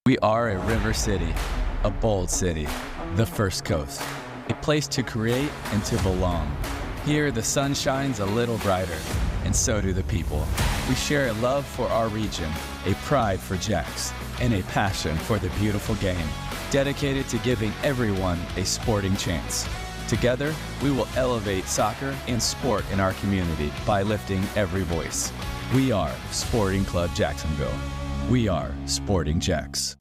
We are a river city, a bold city, the First Coast, a place to create and to belong. Here, the sun shines a little brighter, and so do the people. We share a love for our region, a pride for JAX, and a passion for the beautiful game, dedicated to giving everyone a sporting chance. Together, we will elevate soccer and sport in our community by lifting every voice. We are Sporting Club Jacksonville. We are Sporting JAX.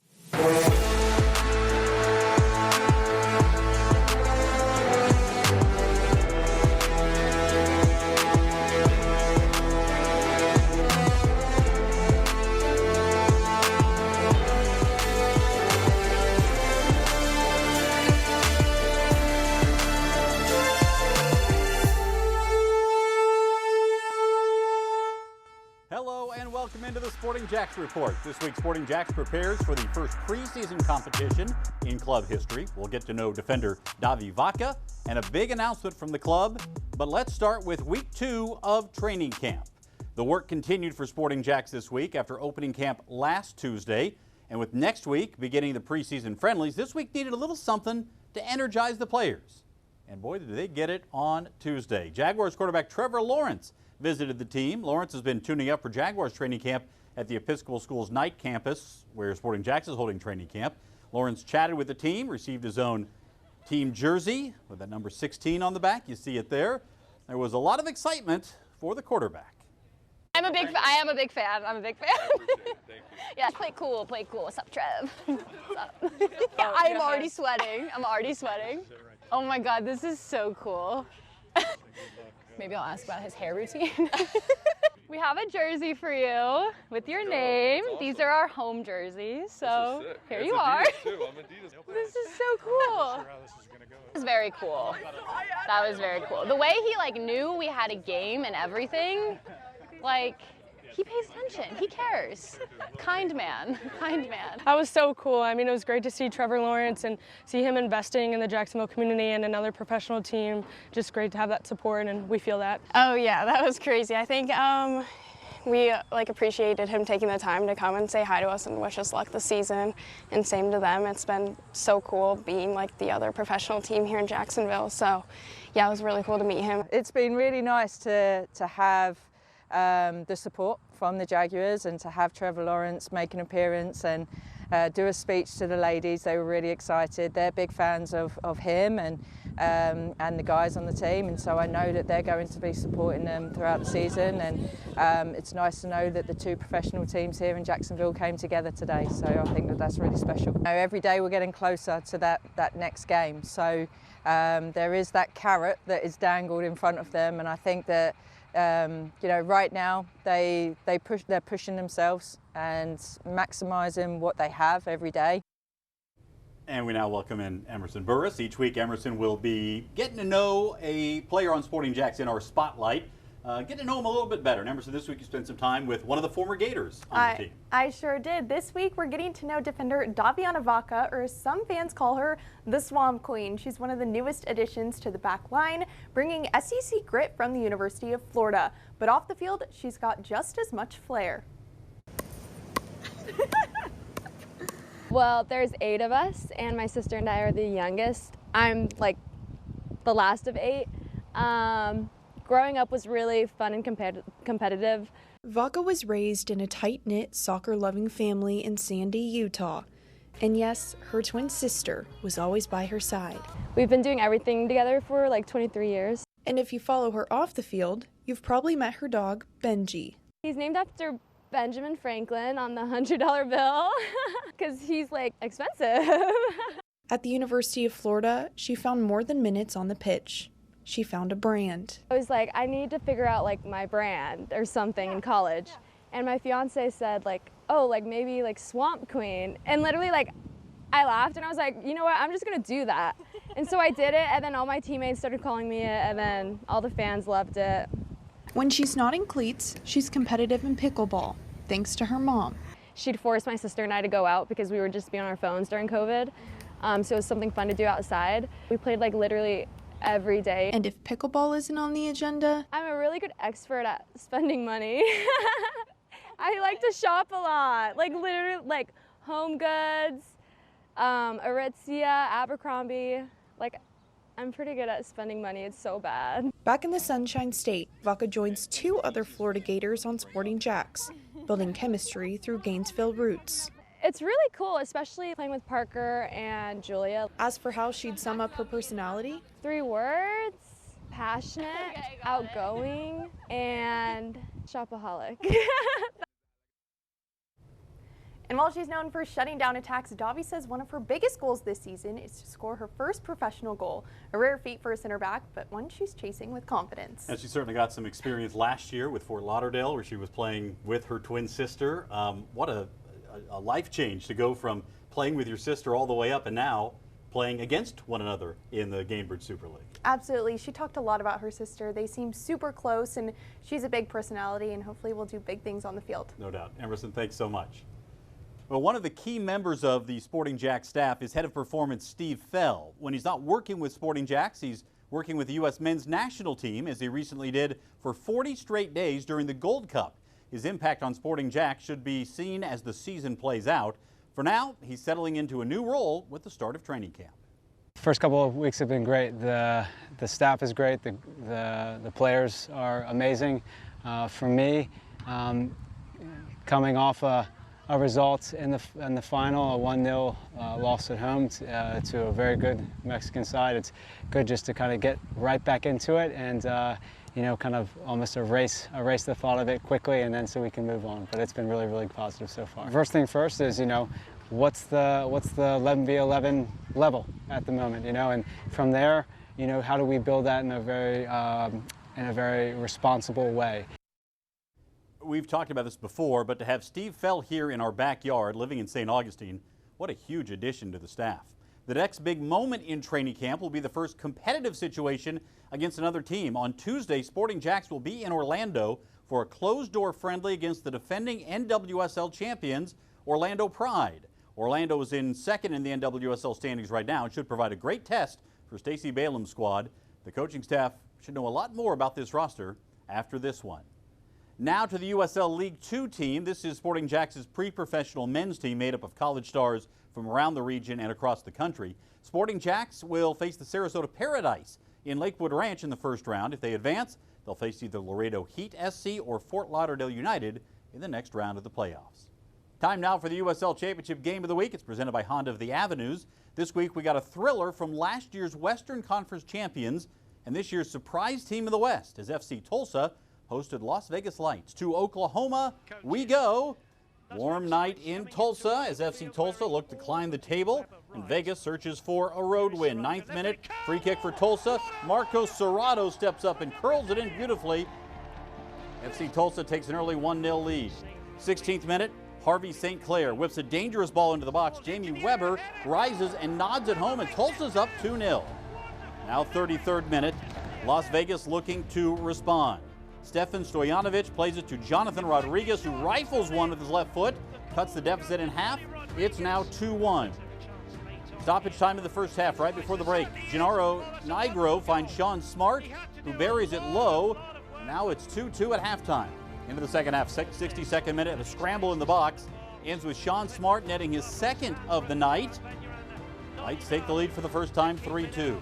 Hello and welcome into the Sporting JAX Report. This week, Sporting JAX prepares for the first preseason competition in club history. We'll get to know defender Davi Vaka and a big announcement from the club. But let's start with week 2 of training camp. The work continued for Sporting JAX this week after opening camp last Tuesday. And with next week beginning the preseason friendlies, this week needed a little something to energize the players. And boy, did they get it on Tuesday. Jaguars quarterback Trevor Lawrence visited the team. Lawrence has been tuning up for Jaguars training camp at the Episcopal School's night campus, where Sporting JAX is holding training camp. Lawrence chatted with the team, received his own team jersey with that number 16 on the back. You see it there. There was a lot of excitement for the quarterback. I am a big fan. I'm a big fan. Yeah, play cool. What's up, Trev? What's up? Yeah, I'm already sweating. Oh my God, this is so cool. Maybe I'll ask about his hair routine. We have a jersey for you with your name. Awesome. These are our home jerseys, so here you are. This is so cool. It was very cool. That was very cool. The way he knew we had a game and everything, he pays attention. He cares. Kind man. That was so cool. I mean, it was great to see Trevor Lawrence and see him investing in the Jacksonville community and another professional team. Just great to have that support, and we feel that. Oh yeah, that was crazy. I think we appreciated him taking the time to come and say hi to us and wish us luck this season, and same to them. It's been so cool being the other professional team here in Jacksonville. So yeah, it was really cool to meet him. It's been really nice to have the support from the Jaguars and to have Trevor Lawrence make an appearance and do a speech to the ladies. They were really excited. They're big fans of him and the guys on the team, and so I know that they're going to be supporting them throughout the season, and it's nice to know that the two professional teams here in Jacksonville came together today, so I think that that's really special. Every day we're getting closer to that next game, so there is that carrot that is dangled in front of them, and I think that right now they're pushing themselves and maximising what they have every day. And we now welcome in Emerson Burris. Each week, Emerson will be getting to know a player on Sporting JAX in our spotlight. Get to know him a little bit better. And Emerson, this week you spent some time with one of the former Gators on the team. I sure did. This week we're getting to know defender Davi Vaka, or as some fans call her, the Swamp Queen. She's one of the newest additions to the back line, bringing SEC grit from the University of Florida. But off the field, she's got just as much flair. Well, there's 8 of us, and my sister and I are the youngest. I'm the last of 8. Growing up was really fun and competitive. Vaka was raised in a tight-knit, soccer-loving family in Sandy, Utah. And yes, her twin sister was always by her side. We've been doing everything together for 23 years. And if you follow her off the field, you've probably met her dog, Benji. He's named after Benjamin Franklin on the $100 bill because he's expensive. At the University of Florida, she found more than minutes on the pitch. She found a brand. I was I need to figure out my brand or something in college. And my fiance said maybe Swamp Queen. And literally I laughed and I was you know what, I'm just gonna do that. And so I did it, and then all my teammates started calling me it, and then all the fans loved it. When she's not in cleats, she's competitive in pickleball, thanks to her mom. She'd force my sister and I to go out because we were just being on our phones during COVID. So it was something fun to do outside. We played literally every day. And if pickleball isn't on the agenda, I'm a really good expert at spending money. I like to shop a lot, literally Home Goods, Aritzia, Abercrombie. Like, I'm pretty good at spending money. It's so bad. Back in the Sunshine State, Vaka joins 2 other Florida Gators on Sporting JAX, building chemistry through Gainesville roots. It's really cool, especially playing with Parker and Julia. As for how she'd sum up her personality, 3 words: passionate, outgoing, and shopaholic. And while she's known for shutting down attacks, Davi says one of her biggest goals this season is to score her first professional goal. A rare feat for a center back, but one she's chasing with confidence. And she certainly got some experience last year with Fort Lauderdale, where she was playing with her twin sister. What a life change to go from playing with your sister all the way up and now playing against one another in the Gamebridge Super League. Absolutely. She talked a lot about her sister. They seem super close, and she's a big personality, and hopefully will do big things on the field. No doubt. Emerson, thanks so much. Well, one of the key members of the Sporting JAX staff is head of performance Steve Fell. When he's not working with Sporting JAX, he's working with the U.S. men's national team, as he recently did for 40 straight days during the Gold Cup. His impact on Sporting JAX should be seen as the season plays out. For now, he's settling into a new role with the start of training camp. First couple of weeks have been great. The staff is great. The players are amazing. For me, coming off a result in the final, a 1-0 loss at home to a very good Mexican side. It's good just to kind of get right back into it and you know, kind of almost erase the thought of it quickly, and then so we can move on. But it's been really, really positive so far. First thing first is, you know, what's the 11v11 level at the moment, you know, and from there, you know, how do we build that in a very responsible way. We've talked about this before, but to have Steve Fell here in our backyard, living in St. Augustine, what a huge addition to the staff. The next big moment in training camp will be the first competitive situation against another team. On Tuesday, Sporting JAX will be in Orlando for a closed-door friendly against the defending NWSL champions, Orlando Pride. Orlando is in second in the NWSL standings right now and should provide a great test for Stacey Balem's squad. The coaching staff should know a lot more about this roster after this one. Now to the USL League Two team. This is Sporting JAX's pre-professional men's team made up of college stars from around the region and across the country. Sporting JAX will face the Sarasota Paradise in Lakewood Ranch in the first round. If they advance, they'll face either Laredo Heat SC or Fort Lauderdale United in the next round of the playoffs. Time now for the USL Championship Game of the Week. It's presented by Honda of the Avenues. This week we got a thriller from last year's Western Conference champions and this year's surprise team of the West as FC Tulsa hosted Las Vegas Lights. To Oklahoma we go. Warm night in Tulsa as FC Tulsa looked to climb the table, and Vegas searches for a road win. 9th minute, free kick for Tulsa. Marcos Serrato steps up and curls it in beautifully. FC Tulsa takes an early 1-0 lead. 16th minute, Harvey St. Clair whips a dangerous ball into the box. Jamie Weber rises and nods it home, and Tulsa's up 2-0. Now 33rd minute, Las Vegas looking to respond. Stefan Stojanovic plays it to Jonathan Rodriguez, who rifles one with his left foot, cuts the deficit in half. It's now 2-1. Stoppage time in the first half, right before the break. Gennaro Nigro finds Sean Smart, who buries it low. Now it's 2-2 at halftime. Into the second half, 62nd minute, a scramble in the box. Ends with Sean Smart netting his second of the night. Lights take the lead for the first time, 3-2.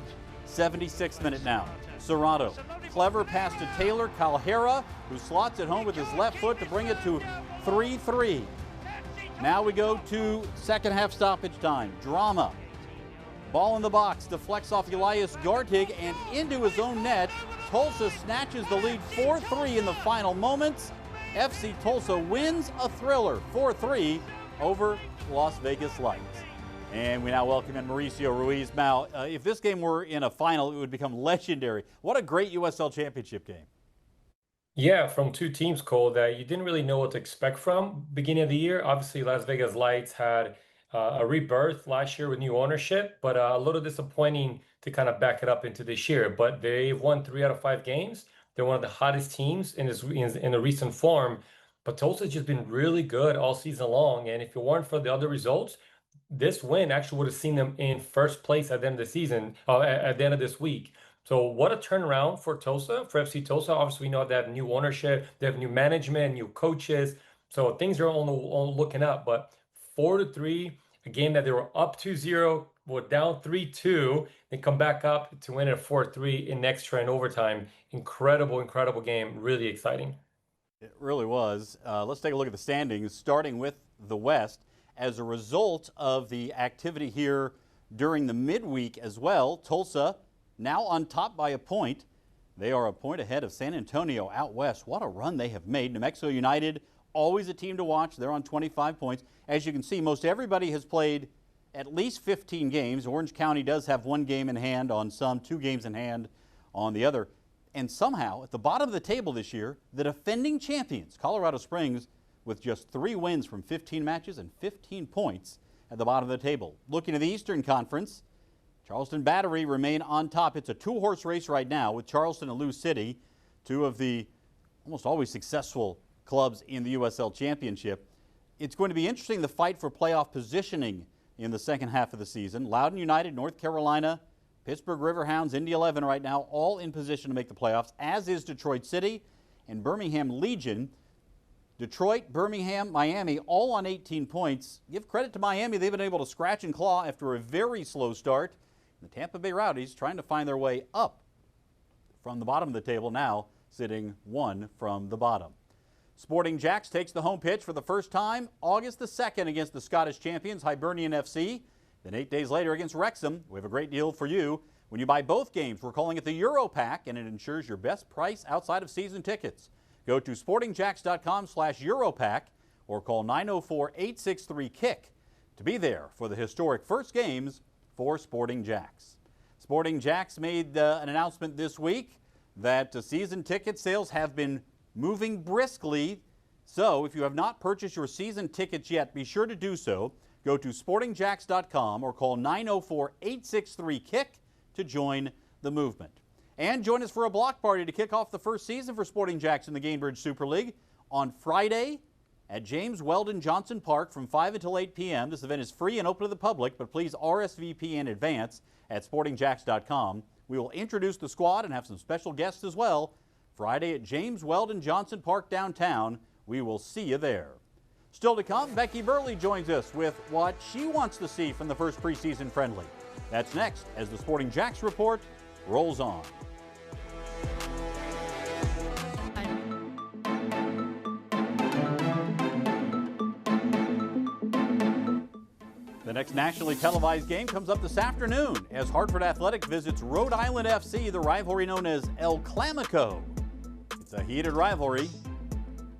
76th minute now. Serrato, clever pass to Taylor Calhera, who slots it home with his left foot to bring it to 3-3. Now we go to second half stoppage time. Drama. Ball in the box, deflects off Elias Gartig and into his own net. Tulsa snatches the lead 4-3 in the final moments. FC Tulsa wins a thriller 4-3 over Las Vegas Lights. And we now welcome in Mauricio Ruiz. Mal, if this game were in a final, it would become legendary. What a great USL Championship game. Yeah, from two teams, Cole, that you didn't really know what to expect from beginning of the year. Obviously, Las Vegas Lights had a rebirth last year with new ownership, but a little disappointing to kind of back it up into this year. But they've won 3 out of 5 games. They're one of the hottest teams in the recent form. But Tulsa's just been really good all season long. And if it weren't for the other results, this win actually would have seen them in first place at the end of the season, at the end of this week. So what a turnaround for Tulsa, for FC Tulsa. Obviously, we know they have new ownership, they have new management, new coaches. So things are all looking up. But 4-3, a game that they were up 2-0, were down 3-2, then come back up to win it 4-3 in extra and overtime. Incredible, incredible game. Really exciting. It really was. Let's take a look at the standings, starting with the West. As a result of the activity here during the midweek as well, Tulsa now on top by a point. They are a point ahead of San Antonio out west. What a run they have made. New Mexico United, always a team to watch. They're on 25 points. As you can see, most everybody has played at least 15 games. Orange County does have 1 game in hand on some, 2 games in hand on the other. And somehow, at the bottom of the table this year, the defending champions, Colorado Springs, with just 3 wins from 15 matches and 15 points at the bottom of the table. Looking at the Eastern Conference, Charleston Battery remain on top. It's a 2-horse race right now with Charleston and Lou City, 2 of the almost always successful clubs in the USL Championship. It's going to be interesting, the fight for playoff positioning in the second half of the season. Loudoun United, North Carolina, Pittsburgh Riverhounds, Indy 11 right now, all in position to make the playoffs, as is Detroit City and Birmingham Legion. Detroit, Birmingham, Miami, all on 18 points. Give credit to Miami. They've been able to scratch and claw after a very slow start. The Tampa Bay Rowdies trying to find their way up from the bottom of the table, now sitting 1 from the bottom. Sporting JAX takes the home pitch for the first time August the 2nd against the Scottish champions Hibernian FC. Then 8 days later against Wrexham. We have a great deal for you. When you buy both games, we're calling it the Euro Pack, and it ensures your best price outside of season tickets. Go to sportingjax.com/Europack or call 904-863-KICK to be there for the historic first games for Sporting JAX. Sporting JAX made an announcement this week that season ticket sales have been moving briskly. So if you have not purchased your season tickets yet, be sure to do so. Go to sportingjax.com or call 904-863-KICK to join the movement. And join us for a block party to kick off the first season for Sporting JAX in the Gainbridge Super League on Friday at James Weldon Johnson Park from 5 until 8 p.m. This event is free and open to the public, but please RSVP in advance at sportingjax.com. We will introduce the squad and have some special guests as well. Friday at James Weldon Johnson Park downtown. We will see you there. Still to come, Becky Burley joins us with what she wants to see from the first preseason friendly. That's next as the Sporting JAX Report rolls on. The next nationally televised game comes up this afternoon as Hartford Athletic visits Rhode Island FC, the rivalry known as El Clamico. It's a heated rivalry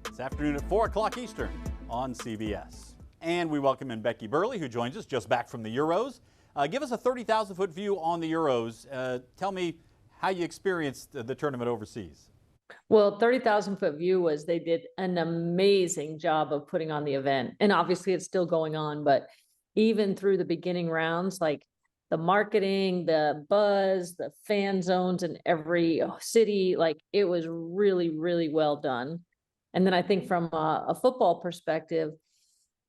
this afternoon at 4 o'clock Eastern on CBS. And we welcome in Becky Burley, who joins us just back from the Euros. Give us a 30,000-foot view on the Euros. Tell me how you experienced the tournament overseas. Well, 30,000-foot view was they did an amazing job of putting on the event. And obviously it's still going on, but even through the beginning rounds, like the marketing, the buzz, the fan zones in every city, like it was really, really well done. And then I think from a football perspective,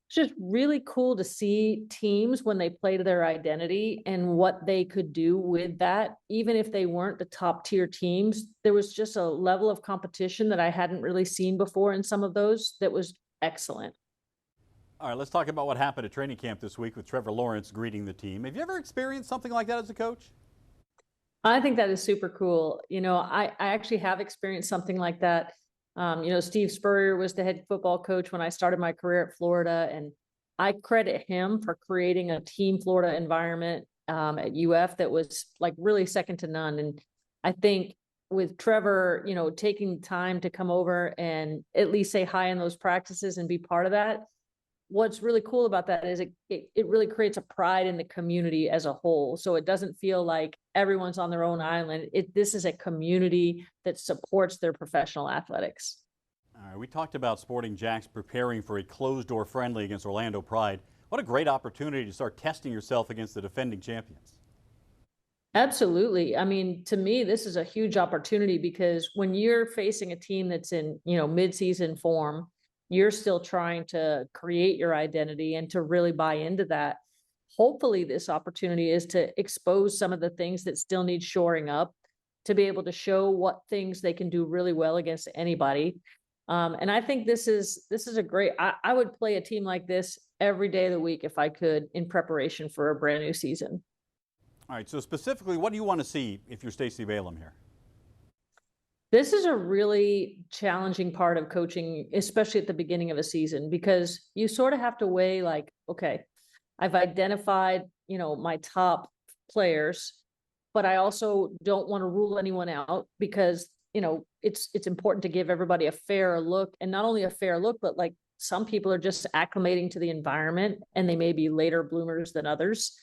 it's just really cool to see teams when they play to their identity and what they could do with that. Even if they weren't the top tier teams, there was just a level of competition that I hadn't really seen before in some of those that was excellent. All right, let's talk about what happened at training camp this week with Trevor Lawrence greeting the team. Have you ever experienced something like that as a coach? I think that is super cool. You know, I actually have experienced something like that. You know, Steve Spurrier was the head football coach when I started my career at Florida, and I credit him for creating a team Florida environment at UF that was like really second to none. And I think with Trevor, you know, taking time to come over and at least say hi in those practices and be part of that, what's really cool about that is it really creates a pride in the community as a whole. So it doesn't feel like everyone's on their own island. This is a community that supports their professional athletics. All right, we talked about Sporting JAX preparing for a closed-door friendly against Orlando Pride. What a great opportunity to start testing yourself against the defending champions. Absolutely. I mean, to me, this is a huge opportunity because when you're facing a team that's in, you know, mid-season form, you're still trying to create your identity and to really buy into that. Hopefully this opportunity is to expose some of the things that still need shoring up, to be able to show what things they can do really well against anybody. And I think this is a great, I would play a team like this every day of the week if I could, in preparation for a brand new season. All right, so specifically, what do you want to see if you're Stacey Balaam here? This is a really challenging part of coaching, especially at the beginning of a season, because you sort of have to weigh like, okay, I've identified, my top players, but I also don't want to rule anyone out because, it's important to give everybody a fair look, and not only a fair look, but like some people are just acclimating to the environment and they may be later bloomers than others.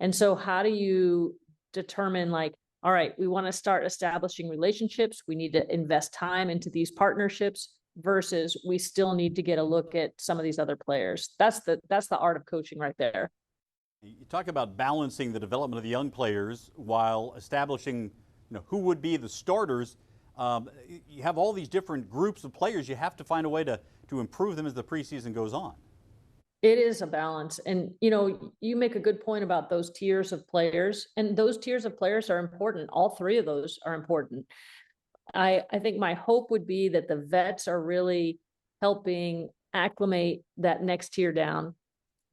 And so how do you determine like, all right, we want to start establishing relationships. We need to invest time into these partnerships versus we still need to get a look at some of these other players. That's the art of coaching right there. You talk about balancing the development of the young players while establishing, who would be the starters. You have all these different groups of players. You have to find a way to improve them as the preseason goes on. It is a balance. And, you make a good point about those tiers of players, and those tiers of players are important. All three of those are important. I think my hope would be that the vets are really helping acclimate that next tier down.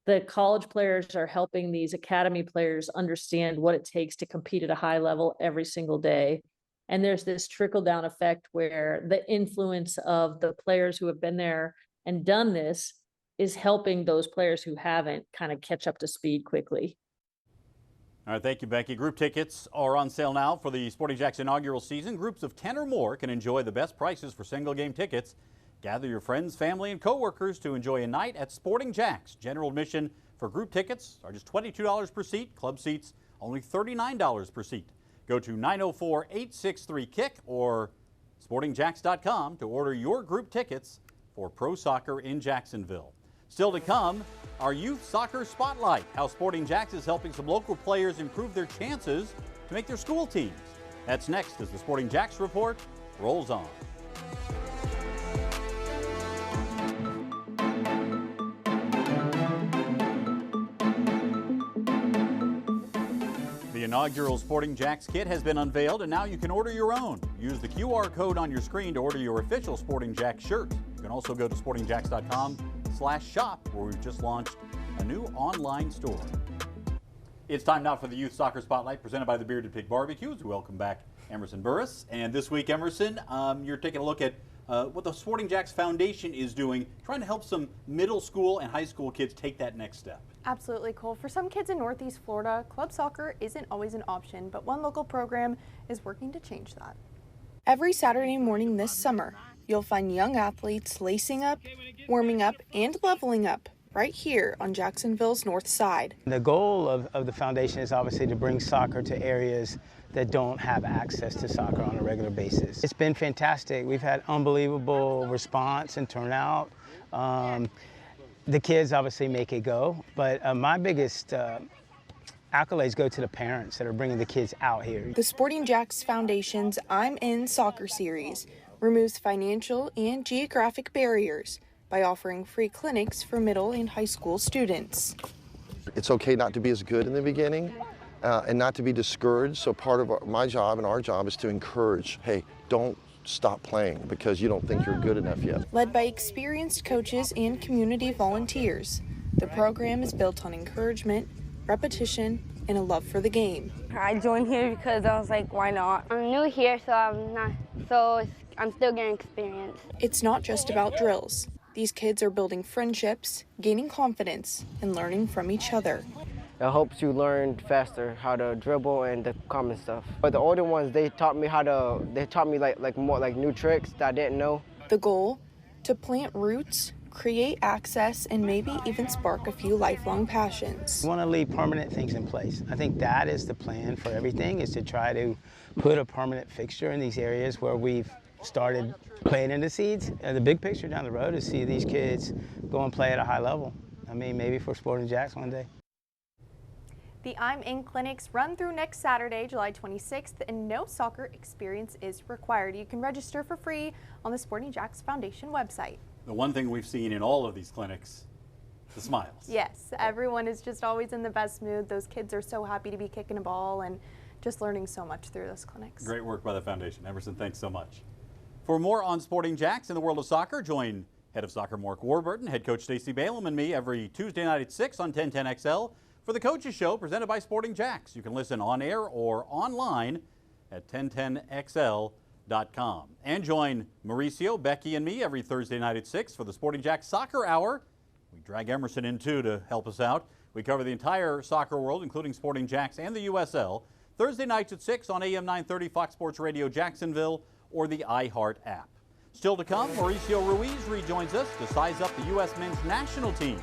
The college players are helping these academy players understand what it takes to compete at a high level every single day. And there's this trickle down effect where the influence of the players who have been there and done this is helping those players who haven't kind of catch up to speed quickly. All right, thank you, Becky. Group tickets are on sale now for the Sporting JAX inaugural season. Groups of 10 or more can enjoy the best prices for single game tickets. Gather your friends, family, and coworkers to enjoy a night at Sporting JAX. General admission for group tickets are just $22 per seat. Club seats only $39 per seat. Go to 904-863-KICK or sportingjax.com to order your group tickets for pro soccer in Jacksonville. Still to come, our youth soccer spotlight, how Sporting JAX is helping some local players improve their chances to make their school teams. That's next as the Sporting JAX report rolls on. The inaugural Sporting JAX kit has been unveiled, and now you can order your own. Use the QR code on your screen to order your official Sporting JAX shirt. You can also go to sportingjax.com/shop, where we've just launched a new online store. It's time now for the Youth Soccer Spotlight, presented by the Bearded Pig Barbecues. Welcome back, Emerson Burris. And this week, Emerson, you're taking a look at what the Sporting JAX Foundation is doing, trying to help some middle school and high school kids take that next step. Absolutely, Cole. For some kids in Northeast Florida, club soccer isn't always an option, but one local program is working to change that. Every Saturday morning this summer, you'll find young athletes lacing up, warming up, and leveling up right here on Jacksonville's north side. The goal of the foundation is obviously to bring soccer to areas that don't have access to soccer on a regular basis. It's been fantastic. We've had unbelievable response and turnout. The kids obviously make it go, but my biggest accolades go to the parents that are bringing the kids out here. The Sporting JAX Foundation's I'm In Soccer series removes financial and geographic barriers by offering free clinics for middle and high school students. It's okay not to be as good in the beginning and not to be discouraged. So part of my job and our job is to encourage, hey, don't stop playing because you don't think you're good enough yet. Led by experienced coaches and community volunteers, the program is built on encouragement, repetition, and a love for the game. I joined here because I was like, why not? I'm new here, so I'm still getting experience. It's not just about drills. These kids are building friendships, gaining confidence, and learning from each other. It helps you learn faster how to dribble and the common stuff. But the older ones, they taught me like more like new tricks that I didn't know. The goal? To plant roots, create access, and maybe even spark a few lifelong passions. We want to leave permanent things in place. I think that is the plan for everything, is to try to put a permanent fixture in these areas where we've started planting the seeds. The big picture down the road is see these kids go and play at a high level. I mean, maybe for Sporting JAX one day. The I'm In clinics run through next Saturday, July 26th, and no soccer experience is required. You can register for free on the Sporting JAX Foundation website. The one thing we've seen in all of these clinics, the smiles. Yes, everyone is just always in the best mood. Those kids are so happy to be kicking a ball and just learning so much through those clinics. Great work by the foundation. Emerson, thanks so much. For more on Sporting JAX in the world of soccer, join Head of Soccer Mark Warburton, Head Coach Stacey Balaam, and me every Tuesday night at 6 on 1010XL for the Coaches Show presented by Sporting JAX. You can listen on air or online at 1010XL.com. And join Mauricio, Becky, and me every Thursday night at 6 for the Sporting JAX Soccer Hour. We drag Emerson in too to help us out. We cover the entire soccer world, including Sporting JAX and the USL. Thursday nights at 6 on AM 930 Fox Sports Radio Jacksonville or the iHeart app. Still to come, Mauricio Ruiz rejoins us to size up the U.S. men's national team.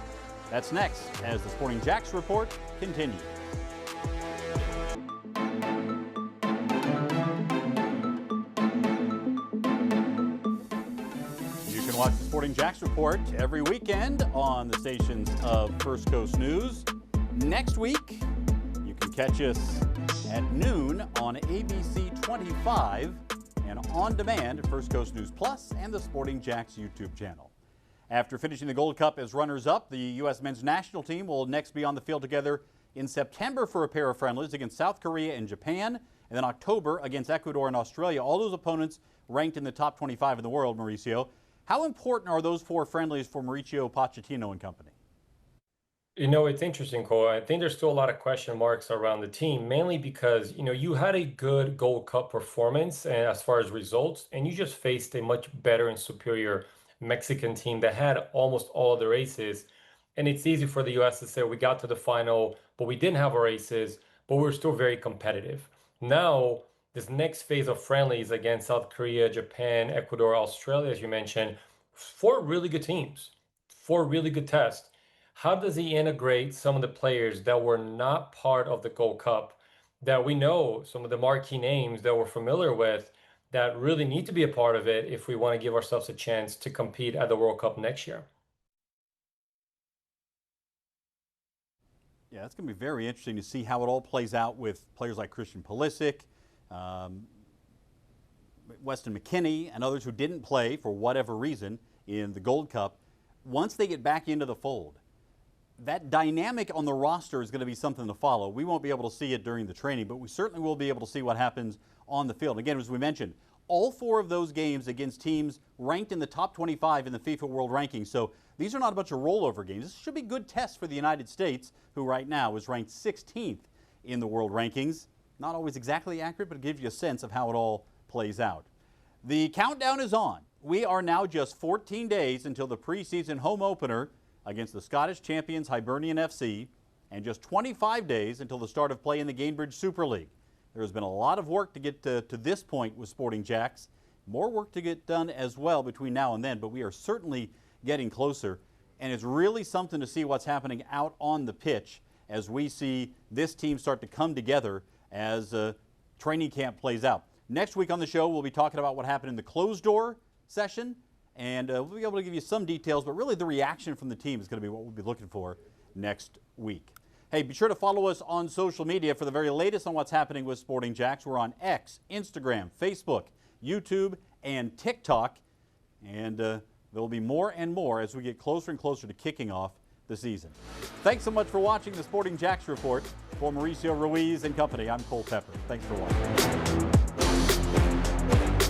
That's next as the Sporting JAX Report continues. You can watch the Sporting JAX Report every weekend on the stations of First Coast News. Next week, you can catch us at noon on ABC 25 and on demand at First Coast News Plus and the Sporting JAX YouTube channel. After finishing the Gold Cup as runners-up, the U.S. men's national team will next be on the field together in September for a pair of friendlies against South Korea and Japan, and then October against Ecuador and Australia. All those opponents ranked in the top 25 in the world, Mauricio. How important are those 4 friendlies for Mauricio Pochettino and company? You know, it's interesting, Cole. I think there's still a lot of question marks around the team, mainly because, you had a good Gold Cup performance as far as results, and you just faced a much better and superior Mexican team that had almost all of the aces. And it's easy for the U.S. to say we got to the final, but we didn't have our aces, but we're still very competitive. Now, this next phase of friendlies against South Korea, Japan, Ecuador, Australia, as you mentioned, 4 really good teams, 4 really good tests. How does he integrate some of the players that were not part of the Gold Cup, that we know, some of the marquee names that we're familiar with, that really need to be a part of it if we want to give ourselves a chance to compete at the World Cup next year? Yeah, it's going to be very interesting to see how it all plays out with players like Christian Pulisic, Weston McKennie, and others who didn't play for whatever reason in the Gold Cup. Once they get back into the fold, that dynamic on the roster is going to be something to follow. We won't be able to see it during the training, but we certainly will be able to see what happens on the field. Again, as we mentioned, all 4 of those games against teams ranked in the top 25 in the FIFA World Rankings. So these are not a bunch of rollover games. This should be good tests for the United States, who right now is ranked 16th in the world rankings. Not always exactly accurate, but it gives you a sense of how it all plays out. The countdown is on. We are now just 14 days until the preseason home opener against the Scottish champions Hibernian FC, and just 25 days until the start of play in the Gainbridge Super League. There has been a lot of work to get to this point with Sporting JAX. More work to get done as well between now and then, but we are certainly getting closer. And it's really something to see what's happening out on the pitch as we see this team start to come together as training camp plays out. Next week on the show, we'll be talking about what happened in the closed-door session, and we'll be able to give you some details, but really the reaction from the team is going to be what we'll be looking for next week. Hey, be sure to follow us on social media for the very latest on what's happening with Sporting JAX. We're on X, Instagram, Facebook, YouTube, and TikTok, and there will be more and more as we get closer and closer to kicking off the season. Thanks so much for watching the Sporting JAX Report. For Mauricio Ruiz and company, I'm Cole Pepper. Thanks for watching.